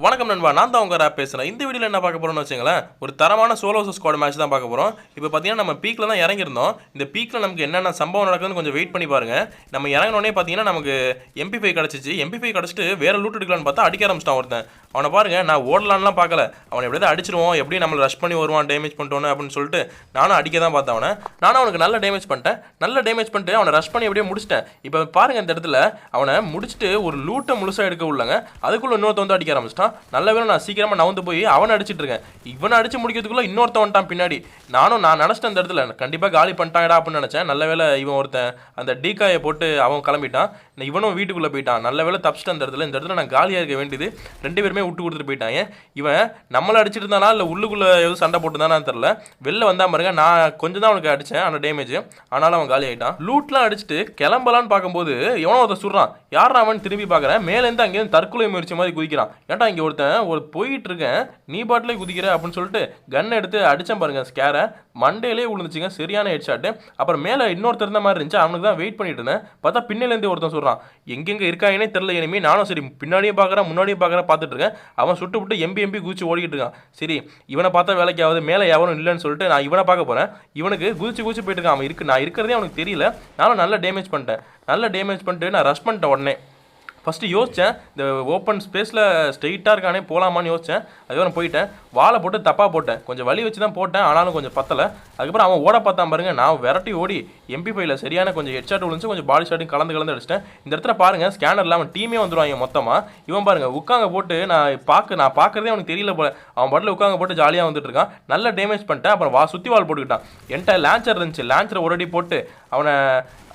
வணக்கம் நண்பா, நான் தான் உங்க ராப் பேசுகிறேன். இந்த வீடியோவில் என்ன பார்க்க போகிறோம்னு வச்சுங்களேன், ஒரு தரமான சோலோ ஸ்குவாட் மேட்ச் தான் பார்க்க போகிறோம். இப்போ பார்த்தீங்கன்னா நம்ம பீக்கில் தான் இறங்கியிருந்தோம். இந்த பீக்கில் நமக்கு என்னென்ன சம்பவம் நடக்குதுன்னு கொஞ்சம் வெயிட் பண்ணி பாருங்கள். நம்ம இறங்கினோடனே பார்த்தீங்கன்னா நமக்கு MP5 கிடச்சிச்சு. MP5 கிடச்சிட்டு வேறு லூட் எடுக்கலான்னு பார்த்தா அடிக்க ஆரம்பிச்சிட்டான் ஒருத்தன். அவனை பாருங்கள், நான் ஓடலான்லாம் பார்க்கல. அவனை எப்படியாவது அடிச்சிருவோம், எப்படி நம்மளை ரஷ் பண்ணி வருவான், டேமேஜ் பண்ணிட்டோன்னு அப்படின்னு சொல்லிட்டு நானும் அடிக்க தான் பார்த்தேன் அவனை. நானும் அவனுக்கு நல்ல டேமேஜ் பண்ணிட்டு அவனை ரஷ் பண்ணி எப்படியே முடிச்சிட்டேன். இப்போ பாருங்கள், இந்த இடத்துல அவனை முடிச்சுட்டு ஒரு லூட்டை முழுசாக எடுக்க உள்ளங்க, அதுக்குள்ளே இன்னொருத்த வந்து அடிக்க ஆரம்பிச்சிட்டான். நல்ல வேளை நான் சீக்கிரமாக நவுந்து போய் அவனை அடிச்சிட்டு இருக்கேன். இவனை அடிச்சு முடிக்கிறதுக்குள்ள இன்னொருத்தன் வந்துட்டான் பின்னாடி. நான் நினச்சிட்டேன் இந்த இடத்துல கண்டிப்பாக காலி பண்ணிட்டாங்கடா அப்படின்னு நினச்சேன். நல்ல வேளை இவன் ஒருத்தன் அந்த டீக்காயை போட்டு அவன் கிளம்பிட்டான். இவனும் வீட்டுக்குள்ளே போயிட்டான். நல்ல வேளை தப்பிச்சிட்டேன். இந்த இடத்துல நான் காலியாக இருக்க வேண்டியது. 2 பேருமே விட்டு கொடுத்துட்டு போயிட்டாங்க. இவன் நம்மளை அடிச்சிட்டு இருந்தானா இல்லை உள்ளுக்குள்ளே எதுவும் சண்டை போட்டுதானான்னு தெரில. வெளில வந்தா பாருங்க, நான் கொஞ்சம் தான் அவனுக்கு அடித்தேன் அந்த டேமேஜ். ஆனாலும் அவன் காலி ஆகிட்டான். லூட்லாம் அடிச்சுட்டு கிளம்பலான்னு பார்க்கும்போது எவனோ ஒருத்தன் சுடுறான். யாரா அவன் திரும்பி பார்க்குறேன், மேலேருந்து அங்கேருந்து தற்கொலை முயற்சி மாதிரி குதிக்கிறான். ஏன்டா இங்கே ஒருத்தன் போயிட்டு இருக்கேன், நீ பாட்டிலே குதிக்கிற அப்படின்னு சொல்லிட்டு கன்னை எடுத்து அடித்தேன் பாருங்க. ஸ்கேரை மண்டையிலே விழுந்துச்சுங்க, சரியான ஹெட் ஷாட்டு. அப்புறம் மேலே இன்னொருத்தர் இருந்த மாதிரி இருந்துச்சு, அவனுக்கு தான் வெயிட் பண்ணிட்டு இருந்தேன். பார்த்தா பின்னிலேருந்து ஒருத்தன் சொல்கிறான், எங்கெங்கே இருக்காங்கன்னே தெரில எனிமி. நானும் சரி பின்னாடியும் பார்க்குறேன் முன்னாடியும் பார்க்குறேன் பார்த்துட்டு இருக்கேன். அவன் சுட்டு விட்டு எம்பி குதிச்சு ஓடிக்கிட்டு இருக்கான். சரி இவனை பார்த்தா வேலைக்கு ஆகுது, மேலே எவனும் இல்லைன்னு சொல்லிட்டு நான் இவனை பார்க்க போகிறேன். இவனுக்கு குதிச்சு போயிட்டு இருக்கான். அவன் நான் இருக்கிறதே அவனுக்கு தெரியல. நானும் நல்லா டேமேஜ் பண்ணிட்டு நான் ரஷ் பண்ணிட்டேன். உடனே ஃபஸ்ட்டு யோசித்தேன், இந்த ஓப்பன் ஸ்பேஸில் ஸ்ட்ரெயிட்டாக இருக்கானே போகலாமான்னு யோசித்தேன். அதுக்கப்புறம் போயிட்டேன். வாழை போட்டு தப்பாக போட்டேன். கொஞ்சம் வலி வச்சு தான் போட்டேன், ஆனாலும் கொஞ்சம் பத்தலை. அதுக்கப்புறம் அவன் ஓட பார்த்தான் பாருங்கள். நான் விரட்டி ஓடி MP5 சரியான கொஞ்சம் ஹெட் ஷாட் விழுந்துச்சு, கொஞ்சம் பாடி ஷாட்டும் கலந்து அடிச்சிட்டேன். இந்த இடத்துல பாருங்கள், ஸ்கேனரில் அவன் டீமே வந்துடுவாங்க மொத்தமாக. இவன் பாருங்கள் உட்காங்க போட்டு நான் பார்க்குறதே அவனுக்கு தெரியல போல. அவன் பாட்டில் உட்காங்க போட்டு ஜாலியாக வந்துட்டு இருக்கான். நல்ல டேமேஜ் பண்ணிட்டேன். அப்புறம் சுற்றி வால் போட்டுக்கிட்டான். என்கிட்ட லான்ச்சர் இருந்துச்சு, லான்ச்சரை ஒரு அடி போட்டு அவனை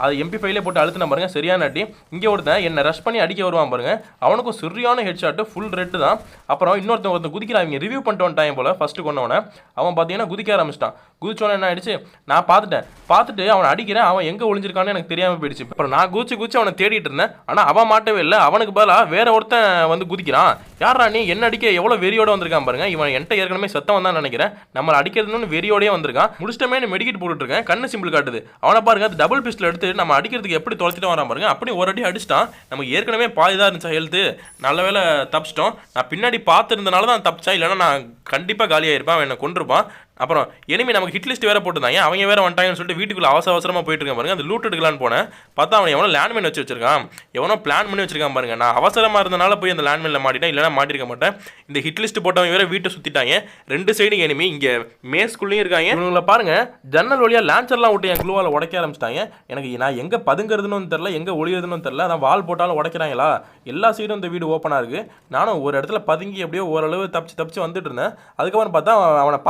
அது MP5 போட்டு அழுத்தின பாருங்க, சரியான அடி. இங்கே ஒருத்தன் என்னை ரஷ் பண்ணி அடிக்க வருவான் பாருங்க, அவனுக்கும் சரியான ஹெட் ஷாட்டு, ஃபுல் ரெட்டு தான். அப்புறம் ஒருத்தன் குதிக்கிறான். இவங்க ரிவ்யூ பண்ணிட்டு வந்துட்டான் போல. ஃபஸ்ட்டு கொண்டவனை அவன் பார்த்தீங்கன்னா குதிக்க ஆரம்பிச்சிட்டான். குதிச்சோன்னே என்ன ஆயிடுச்சு, நான் பார்த்துட்டு அவனை அடிக்கிறேன். அவன் எங்கே ஒளிஞ்சிருக்கான்னு எனக்கு தெரியாமல் போயிடுச்சு. அப்புறம் நான் குதிச்சு அவனை தேடிட்டு இருந்தேன். ஆனால் அவன் மாட்டவே இல்லை. அவனுக்கு பதிலாக வேற ஒருத்தன் வந்து குதிக்கிறான். யாரா நீ, என்ன அடிக்க எவ்வளோ வெறியோட வந்திருக்கான் பாருங்க. இவன் என்கிட்ட ஏற்கனவே சத்தம் தான் நினைக்கிறேன். நம்மளை அடிக்கிறதுன்னு வெறியோடய வந்திருக்கான். முடிச்சிட்டமே மெடிக்கெட் போட்டுருக்கேன், கண்ணு சிம்பிள் காட்டுது. அவனை பாருங்க, அது டபுள் பிஸ்டல் எடுத்து நம்ம அடிக்கிறதுக்கு எப்படி தொலைச்சிட்டு வரான் பாருங்க. அப்படி ஒரு அடி அடிச்சிட்டான். நமக்கு ஏற்கனவே பாதிதான் இருந்துச்சா ஹெல்த்து. நல்ல வேலை தப்பிச்சிட்டோம். நான் பின்னாடி பார்த்துருந்தனால தான் தப்பிச்சா, இல்லைன்னா நான் கண்டிப்பாக காலியாகிருப்பான், அவன் என்னை கொண்டிருப்பான். அப்புறம் எனிமி நமக்கு ஹிட்லிஸ்ட் வேறு போட்டுருந்தாங்க. அவங்க வேறு வந்துட்டாங்கன்னு சொல்லிட்டு வீட்டுக்குள்ளே அவசரமாக போயிட்டு இருக்கேன் பாருங்க. அந்த லூட் எடுக்கலான்னு போனேன். பார்த்தா அவன் எவனோ லேண்ட்மைன் வச்சிருக்கான், எவனோ பிளான் பண்ணி வச்சிருக்கான் பாருங்க. நான் அவசரமாக இருந்தனால போய் அந்த லேண்ட்மைனில் மாட்டிட்டேன், இல்லைனா மாட்டிருக்க மாட்டேன். இந்த ஹிட்லிஸ்ட் போட்டவங்க வேறு வீட்டை சுற்றிட்டாங்க. 2 சைடு எனிமி இங்கே மேஸ்குள்ளேயும் இருக்காங்க. இவங்களை பாருங்க, ஜன்னல் வழியாக லான்ச்சர்லாம் விட்டு என் குழுவால் உடைக்க ஆரம்பிச்சிட்டாங்க. எனக்கு நான் எங்கே பதுங்கிறதுன்னு தெரில, எங்கே ஒளியதுன்னு தெரில. அதான் வால் போட்டாலும் உடைக்கிறாங்களா. எல்லா சைடும் இந்த வீடு ஓப்பனாக இருக்குது. நானும் ஒரு இடத்துல பதுங்கி எப்படியோ ஓரளவு தப்பிச்சு வந்துட்டு இருந்தேன். அதுக்கப்புறம் பார்த்தா அவனை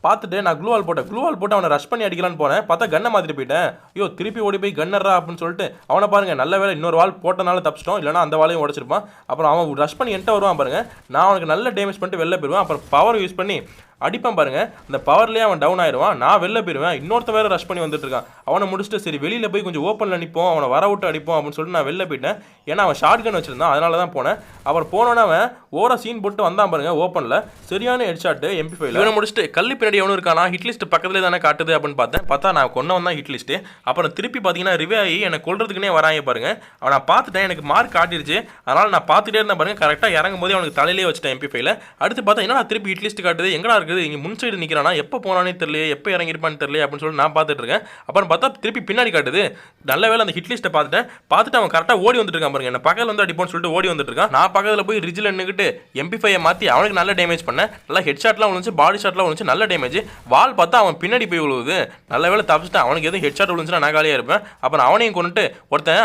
பார்த்துட்டு நான் க்ளூவால் போட்டு அவனை ரஷ் பண்ணி அடிக்கலான்னு போனேன். பார்த்தா கன்னை மாற்றிட்டு போயிட்டேன். ஐயோ திருப்பி ஓடி போய் கன்னர்ரா அப்படின்னு சொல்லிட்டு அவனை பாருங்க, நல்ல வேலை இன்னொரு வால் போட்டனால தப்பிச்சிட்டோம், இல்லைனா அந்த வாலையும் உடச்சிருப்பான். அப்புறம் அவன் ரஷ் பண்ணி என்கிட்ட வருவான் பாருங்க. நான் அவனுக்கு நல்ல டேமேஜ் பண்ணிட்டு வெளில போயிடுவேன். அப்புறம் பவர் யூஸ் பண்ணி அடிப்பான் பாருங்க. அந்த பவர்லேயே அவன் டவுன் ஆயிடுவான். நான் வெளில போயிடுவேன். இன்னொருத்த வேறு ரஷ் பண்ணி வந்துட்டு இருக்கான். அவனை முடிச்சுட்டு சரி வெளியில் போய் கொஞ்சம் ஓப்பனில் நிற்போம், அவனை வர விட்டு அடிப்போம் அப்படின்னு சொல்லிட்டு நான் வெளில போயிட்டேன். ஏன்னா அவன் ஷார்ட் கன் வச்சிருந்தான், அதனால தான் போனேன். அப்புறம் போனோன்னே அவன் ஓர சீன் போட்டு வந்தான் பாருங்க ஓப்பனில், சரியான ஹெட் ஷாட்டு MP5. இவனை முடிச்சுட்டு கல்லி பின்னாடி எவனும் இருக்கானா, ஹிட்லிஸ்ட் பக்கத்துலேயே தானே காட்டுது அப்படின்னு பார்த்தா நான் கொன்னவன் தான் ஹிட்லிஸ்ட்டு. அப்புறம் திருப்பி பார்த்தீங்கன்னா ரிவே ஆகி என்னை கொல்றதுக்குனே வராங்க பாருங்க. அவனை பார்த்துட்டேன், எனக்கு மார்க் காட்டிருச்சு. அதனால் நான் பார்த்துட்டே இருந்தேன் பாருங்க. கரெக்டாக இறங்கும் போதே அவனுக்கு தலையிலே வச்சுட்டேன் MP5. அடுத்து பார்த்தா என்ன திருப்பி ஹிட்லிஸ்ட் காட்டுது, எங்கடா இருக்குது, இங்கே முன் சைடு நிற்கிறானா, எப்போ போனானே தெரியல, எப்போ இறங்கிருப்பான்னு தெரியல அப்படின்னு சொல்லி நான் பார்த்துட்டு இருக்கேன். அப்புறம் பார்த்தா திருப்பி பின்னாடி காட்டுது. நல்ல வேலை அந்த ஹிட்லிஸ்ட்டை பார்த்துட்டு அவன் கரெக்டாக ஓடி வந்துட்டு இருக்கான் பாருங்க. என்ன பக்கத்தில் வந்து அடிப்போன்னு சொல்லிட்டு ஓடி வந்துட்டு இருக்கான். நான் பக்கத்தில் போய் ரிஜில் நின்றுக்கிட்டு MP5 மாற்றி அவனுக்கு நல்ல டேமேஜ் பண்ணேன். நல்லா ஹெட் ஷாட்லாம் விழுந்துச்சு, பாடி ஷாட்லாம் விழுந்துச்சு, நல்ல டேமேஜ். வால் பார்த்தா அவன் பின்னாடி போய் விழுவுது. நல்ல வேலை தப்பிச்சுட்டு அவனுக்கு எதுவும் ஹெட் ஷாட் விழுந்துச்சுன்னா நான் காலியாக இருப்பேன். அப்புறம் அவனையும் கொண்டுட்டு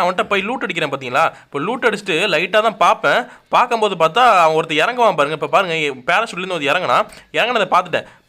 அவன்கிட்ட போய் லூட் அடிக்கிறேன் பார்த்தீங்களா. இப்போ லூட் அடிச்சுட்டு லைட்டாக தான் பார்ப்பேன். பார்க்கும்போது பார்த்தா அவன் ஒருத்தர் இறங்குவான் பாருங்க. இப்போ பாருங்க, பேராஷூட்லேருந்து ஒரு இறங்கினதை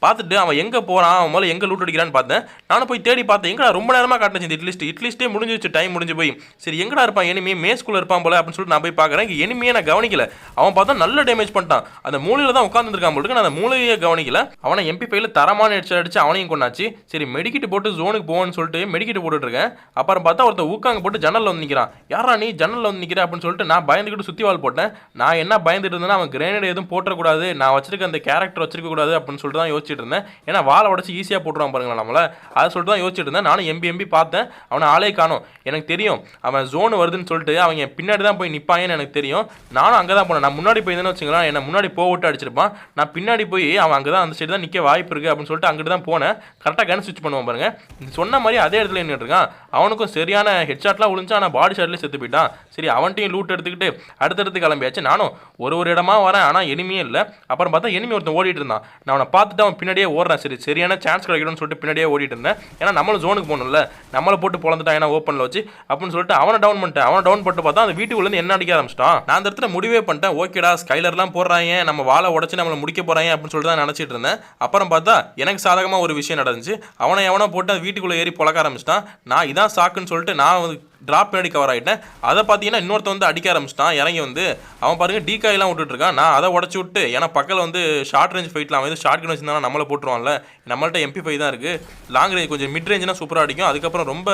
பார்த்துட்டு அவன் எங்கே போகிறான், அவன் மேலே எங்கே லூட் அடிக்கிறான்னு பார்த்தேன். நானும் போய் தேடி பார்த்தேன். எங்கடா ரொம்ப நேரமாக காட்டுச்சு இந்த இட்லிஸ்ட்டே முடிஞ்சிச்சு, டைம் முடிஞ்சு போய். சரி எங்கடா இருப்பான் எனிமி, மேஸ்குள்ளே இருப்பான் போல அப்படின்னு சொல்லிட்டு நான் போய் பார்க்குறேன். இங்கே எனிமியே நான் கவனிக்கல. அவன் பார்த்தா நல்ல டேமேஜ் பண்ணிட்டான். அந்த மூலையில் தான் உட்காந்துருக்கான் போட்டு, நான் அந்த மூலையே கவனிக்கல. அவனை MP5 தரமான ஹெட்ஷாட் அடிச்சு அவனையும் கொண்டாச்சு. சரி மெடிக்கிட்டு போட்டு ஜோனுக்கு போவோன்னு சொல்லிட்டு மெடிக்கிட்டு போட்டுருக்கேன். அப்புறம் பார்த்தா ஒருத்தர் ஊக்காங்க போட்டு ஜன்னலில் வந்து நிற்கிறான். யாரா நீ ஜன்னலில் வந்து நிற்கிற அப்படின்னு சொல்லிட்டு நான் பயந்துக்கிட்டு சுற்றி வால் போட்டேன். நான் என்ன பயந்துட்டு இருந்தேன்னா அவன் கிரேனேட் எதுவும் போட்டக்கூடாது, நான் வச்சிருக்க அந்த கேரக்டர் வச்சிருக்க கூடாது அப்படின்னு சொல்லிட்டு தான் யோசிச்சுட்டு இருந்தேன். ஏன்னா வாழை உடச்சி ஈஸியாக போட்டுருவான் பாருங்களா நம்மள, அதை சொல்லிட்டு தான் யோசிச்சுட்டு இருந்தேன். நானும் எம்பி பார்த்தேன், அவனை ஆளே காணோம். எனக்கு தெரியும் அவன் ஜோன் வருதுன்னு சொல்லிட்டு அவங்க பின்னாடி தான் போய் நிற்பாங்கன்னு எனக்கு தெரியும். நானும் அங்கே தான் போனேன். நான் முன்னாடி போயிருந்தேன்னு வச்சுங்களேன், என்னை முன்னாடி போட்டு அடிச்சிருப்பான். நான் பின்னாடி போய் அவன் அங்கே தான் அந்த சைடு தான் நிற்க வாய்ப்பு இருக்குது அப்படின்னு சொல்லிட்டு அங்கிட்டு தான் போனேன். கரெக்டாக கன் ஸ்விட்ச் பண்ணுவான் பாருங்க. சொன்ன மாதிரி அதே இடத்துல நின்றுட்டு இருக்கான். அவனுக்கும் சரியான ஹெட் ஷாட்லாம் விழுந்துச்சு, ஆனால் பாடி ஷாட்லேயே செத்து போயிட்டான். சரி அவன்கிட்டையும் லூட் எடுத்துக்கிட்டு அடுத்தடுத்து கிளம்பியாச்சு. நானும் ஒரு இடமா வரேன், ஆனால் எனிமையே இல்லை. அப்புறம் பார்த்தா எனிமி ஒருத்தன் ஓடிட்டு இருந்தான். நான் அவனை பார்த்துட்டு அவன் பின்னாடியே ஓடுறேன். சரியான சான்ஸ் கிடைக்கணும்னு சொல்லிட்டு பின்னாடியே ஓடிட்டு இருந்தேன். ஏன்னா நம்மளும் ஜோனுக்கு போகணும்ல, நம்மளை போட்டு பொழந்துட்டான் ஏன்னா ஓப்பனில் வச்சு அப்படின்னு சொல்லிட்டு அவனை டவுன் பண்ணிட்டேன். அவனை டவுன் பண்ணிட்டு பார்த்தா அந்த வீட்டுக்குள்ளேருந்து என்ன அடிக்க ஆரம்பிச்சிட்டான். நான் அந்த இடத்துல முடிவே பண்ணிட்டேன், ஓகேடா ஸ்கைலர்லாம் போடுறாங்க, நம்ம வாழை உடச்சி நம்மளை முடிக்க போகிறாங்க அப்படின்னு சொல்லிட்டு தான் நினச்சிட்டு இருந்தேன். அப்புறம் பார்த்தா எனக்கு சாதகமாக ஒரு விஷயம் நடந்துச்சு. அவனை எவனோ போட்டு அந்த வீட்டுக்குள்ளே ஏறி பொழக்க ஆரம்பிச்சிட்டான். நான் இதான் சாக்குன்னு சொல்லிட்டு நான் வந்து ட்ராப் பண்ணி கவர் ஆகிட்டேன். அதை பார்த்தீங்கன்னா இன்னொருத்த வந்து அடிக்க ஆரம்பிச்சிட்டான். இறங்கி வந்து அவன் பாருங்க டீக்காயெல்லாம் விட்டுட்டுருக்கான். நான் அதை உடச்சி விட்டு, ஏன்னா பக்கத்தில் வந்து ஷார்ட் ரேஞ்ச் ஃபைட்லாம் வந்து ஷார்ட் கன் வச்சிருந்தா நம்மளை போட்டுருவான்ல. நம்மள்ட்ட MP5 தான் இருக்குது. லாங் ரேஞ்ச் கொஞ்சம் மிட் ரேஞ்சுனா சூப்பராக அடிக்கும். அதுக்கப்புறம் ரொம்ப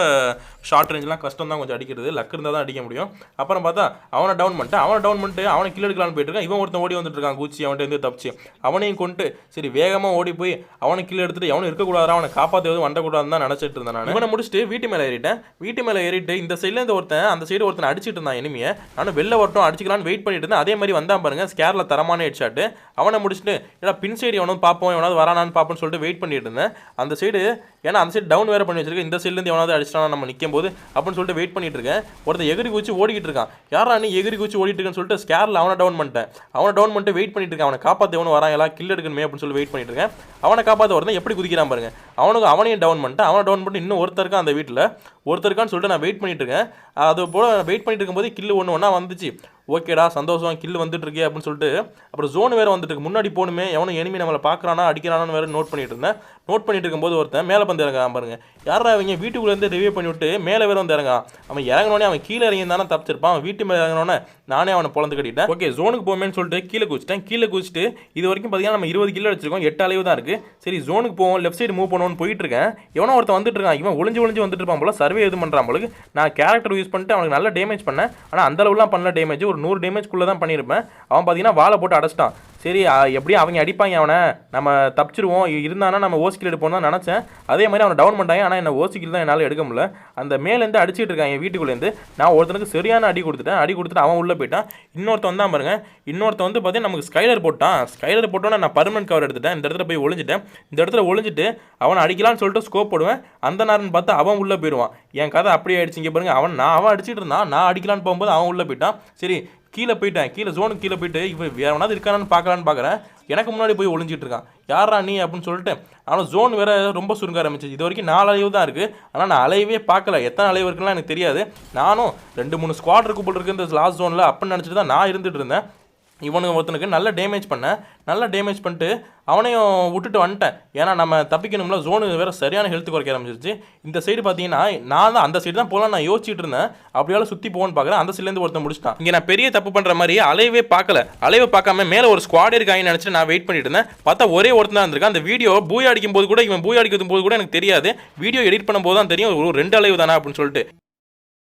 ஷார்ட் ரேஞ்செலாம் கஷ்டம் தான் கொஞ்சம் அடிக்கிறது, லக் இருந்தால் தான் அடிக்க முடியும். அப்புறம் பார்த்தா அவனை டவுன் பண்ணிட்டு அவனை கில் எடுக்கலான்னு போயிட்டு இருக்கான். இவன் ஒருத்தன் ஓடி வந்துட்டு இருக்கான் கூச்சி, அவன்கிட்ட இருந்து தப்பிச்சு அவனையும் கொண்டு சரி வேகமாக ஓடி போய் அவனை கில் எடுத்துட்டு எவனும் இருக்கக்கூடாது, அவனை காப்பாற்றுவது வண்டக்கூடாதுன்னு தான் நினச்சிட்டு இருந்தேன். நான் இவனை முடிச்சுட்டு வீட்டு மேலே ஏறிட்டேன். வீட்டு மேலே ஏறிட்டு இந்த சைட்லேருந்து ஒருத்தன் அந்த சைடு ஒருத்தன் அடிச்சிட்டு இருந்தான் எனிமியை. நானும் வெளில வரட்டும் அடிச்சிக்கலான்னு வெயிட் பண்ணிட்டு இருந்தேன். அதே மாதிரி வந்தான் பாருங்க ஸ்கேரில் தரமான ஹெட் ஷாட்டு. அவனை முடிச்சுட்டு ஏன்னா பின் சைடு எவனும் பார்ப்போம், எவனாவது வரானான்னு பார்ப்போம்னு சொல்லிட்டு வெயிட் பண்ணிட்டு இருந்தேன். அந்த சைடு ஏன்னா அந்த சைடு டவுன் வேறு பண்ணி வச்சிருக்கேன். இந்த சைட்லேருந்து எவனாவது அடிச்சிட்டானா நம்ம நிற்கும் போது அப்படின்னு சொல்லிட்டு வெயிட் பண்ணிட்டு இருக்கேன். ஒருத்தர் எகிரி குச்சி ஓடிக்கிட்டு இருக்கான். யாரா நீ எகிரி குச்சி ஓடிட்டு இருக்கேன்னு சொல்லிட்டு ஸ்கேரில் அவனை டவுன் பண்ணிட்டு வெயிட் பண்ணிட்டு இருக்கேன். அவனை காப்பாற்ற எவனும் வராங்களா கில் எடுக்கணுமே அப்படின்னு சொல்லி வெயிட் பண்ணிட்டு இருக்கேன். அவனை காப்பாற்ற ஒருத்தன் எப்படி குதிக்கிறான் பாருங்க. அவனையும் டவுன் பண்ணிட்டு அவனை டவுன் பண்ணிட்டு இன்னும் ஒருத்தருக்கான் அந்த வீட்டில் ஒருத்தருக்கான்னு சொல்லிட்டு நான் வெயிட் பண்ணிட்டு இருக்கேன். அது போல் வெயிட் பண்ணிட்டு இருக்கும்போது கில்லு ஒன்றா வந்துச்சு. ஓகேடா சந்தோஷம் கில் வந்துட்டு இருக்கே அப்படின்னு சொல்லிட்டு அப்புறம் ஜோன் வேறு வந்துட்டு இருக்கு. முன்னாடி போகணுமே, எவனும் எனிமி நம்மளை பார்க்குறானா அடிக்கிறானான்னு வேறு நோட் பண்ணிட்டு இருந்தேன். நோட் பண்ணிட்டு இருக்கும்போது ஒருத்தன் மேலே வந்து இறங்கான் பாருங்க. யாரா அவங்க வீட்டுக்குள்ளேருந்து ரிவ்யூ பண்ணி விட்டு மேலே வேறு வந்து இறங்கான். அவன் இறங்கினோடனே அவன் கீழே இறங்கி தானே தப்பிச்சிருப்பான். அவன் வீட்டு மேலே இறங்கினோடனே நானே அவனை பொழந்து கட்டிட்டேன். ஓகே ஜோனுக்கு போமேன்னு சொல்லிட்டு கீழே குதிச்சிட்டு இது வரைக்கும் பார்த்தீங்கன்னா நம்ம 20 கிலோ அடிச்சிருக்கோம், 8 அளவு தான் இருக்குது. சரி ஜோனுக்கு போவோம், லெஃப்ட் சைடு மூவ் பண்ணுவோம்னு போயிட்டு இருக்கேன். எவனோ ஒருத்தன் வந்துட்டு இருக்கான். இவன் ஒளிஞ்சு வந்துட்டு இருப்பான் போல, சர்வே எதுவும் பண்ணுறான் போல. நான் கேரக்டர் யூஸ் பண்ணிட்டு அவனுக்கு நல்ல டேமேஜ் பண்ணேன். ஆனால் அந்த அளவுலாம் பண்ணல டேமேஜ், ஒரு 100 டேமேஜ்க்குள்ளே தான் பண்ணியிருப்பேன். அவன் பார்த்தீங்கன்னா வாழை போட்டு அடைச்சிட்டான். சரி எப்படியும் அவங்க அடிப்பாங்க, அவனை நம்ம தப்பிச்சிருவோம் இருந்தானா நம்ம ஓசிக்கில் எடுப்போம் தான் நினச்சேன். அதே மாதிரி அவனை டவுன் பண்ணிட்டாங்க. ஆனால் என்ன ஓசிக்கில் தான் என்னால் எடுக்க முடியல. அந்த மேலேருந்து அடிச்சிட்டு இருக்காங்க என் வீட்டுக்குள்ளேருந்து. நான் ஒருத்தனுக்கு சரியான அடி கொடுத்துட்டு அவன் உள்ளே போயிட்டான். இன்னொருத்தன் தான் பாருங்க. இன்னொருத்தன் வந்து பார்த்தீங்கன்னா நமக்கு ஸ்கைலர் போட்டோன்னா நான் பர்மனெண்ட் கவர் எடுத்துட்டேன். இந்த இடத்துல போய் ஒளிஞ்சிட்டு அவனை அடிக்கலான்னு சொல்லிட்டு ஸ்கோப் போடுவேன். அந்த நேரம்னு பார்த்தா அவன் உள்ளே போயிடுவான். என் கதை அப்படியே ஆயிடுச்சு. இங்கே பாருங்க அவன் அடிச்சிட்டு இருந்தான், நான் அடிக்கலான்னு போகும்போது அவன் உள்ளே போயிட்டான். சரி கீழே ஜோனுக்கு கீழே போயிட்டு இப்போ வேற எவனாவது இருக்கானான்னு பார்க்குறேன். எனக்கு முன்னாடி போய் ஒளிஞ்சிட்டு இருக்கான். யாரா நீ அப்படின்னு சொல்லிட்டு ஆனால் ஜோன் வேறு ரொம்ப சுருங்க ஆரம்பிச்சு. இது வரைக்கும் 4 அலைவு தான் இருக்குது. ஆனால் நான் அலைவே பார்க்கல, எத்தனை அலைவு இருக்குலாம் எனக்கு தெரியாது. நானும் 2-3 ஸ்குவாட் இருக்கு போல் இருக்குது இந்த லாஸ்ட் ஜோனில் அப்படின்னு நினச்சிட்டு தான் நான் இருந்துகிட்டு இருந்தேன். இவனுக்கு ஒருத்தனுக்கு நல்ல டேமேஜ் பண்ணிட்டு அவனையும் விட்டுட்டு வந்துட்டேன். ஏன்னா நம்ம தப்பிக்கணும்ல, ஜோனு வேறு சரியான ஹெல்த் குறைக்க ஆரம்பிச்சிருச்சு. இந்த சைடு பார்த்தீங்கன்னா நான் தான் அந்த சைடு தான் போகலாம் நான் யோசிச்சுட்டு இருந்தேன். அப்படியால சுற்றி போகணும்னு பார்க்குறேன். அந்த சைட்லேருந்து ஒருத்தன் முடிச்சிட்டான். இங்கே நான் பெரிய தப்பு பண்ணுற மாதிரி அலைவே பார்க்காம மேலே ஒரு ஸ்குவாட் இருக்காங்கன்னு நினச்சிட்டு நான் வெயிட் பண்ணிட்டு இருந்தேன். பார்த்தா ஒரே ஒருத்தன் தான் இருந்திருக்கான். அந்த வீடியோ பூயா அடிக்கும் போது கூட எனக்கு தெரியாது. வீடியோ எடிட் பண்ணும்போது தான் தெரியும் ஒரு 2 அலைவு தானே அப்படின்னு சொல்லிட்டு.